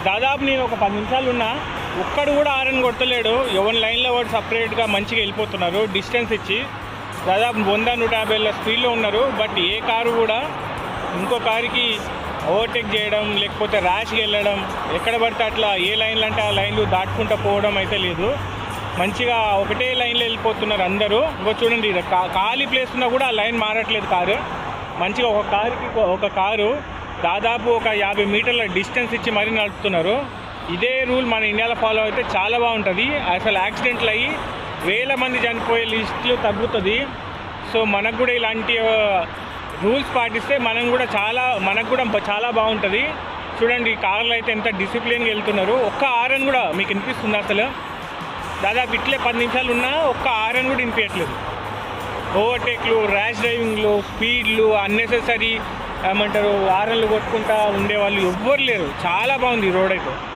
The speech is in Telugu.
దాదాపు నేను ఒక 10 నిమిషాలు ఉన్నా, ఒక్కడు కూడా ఆరని కొట్టలేడు. ఎవరి లైన్లో వాడు సపరేట్గా మంచిగా వెళ్ళిపోతున్నారు డిస్టెన్స్ ఇచ్చి. దాదాపు 100-150 స్పీడ్లో ఉన్నారు. బట్ ఏ కారు కూడా ఇంకో కారుకి ఓవర్టేక్ చేయడం, లేకపోతే ర్యాష్గా వెళ్ళడం, ఎక్కడ పడితే అట్లా ఏ లైన్లు అంటే ఆ లైన్లు దాటుకుంటూ పోవడం అయితే లేదు. మంచిగా ఒకటే లైన్లో వెళ్ళిపోతున్నారు అందరూ. ఇంకో చూడండి, ఖాళీ ప్లేస్ ఉన్నా కూడా ఆ లైన్ మారట్లేదు కారు. మంచిగా ఒక కారు దాదాపు ఒక 50 మీటర్ల డిస్టెన్స్ ఇచ్చి మరీ నడుపుతున్నారు. ఇదే రూల్ మన ఇండియాలో ఫాలో అయితే చాలా బాగుంటుంది. అసలు యాక్సిడెంట్లు అయ్యి వేల మంది చనిపోయే లిస్టులు తగ్గుతుంది. సో మనకు కూడా ఇలాంటి రూల్స్ పాటిస్తే మనకు కూడా చాలా బాగుంటుంది. చూడండి, కార్లు అయితే ఎంత డిసిప్లిన్గా వెళ్తున్నారు. ఒక్క ఆరన్ కూడా మీకు వినిపిస్తుంది అసలు. దాదాపు ఇట్లే 10 నిమిషాలు ఉన్నా ఒక్క ఆరన్ కూడా వినిపించట్లేదు. ఓవర్టేక్లు, ర్యాష్ డ్రైవింగ్లు, స్పీడ్లు, అన్నెసెసరీ ఏమంటారు ఆరన్లు కొట్టుకుంటా ఉండేవాళ్ళు ఎవ్వరు లేరు. చాలా బాగుంది ఈ రోడ్ అయితే.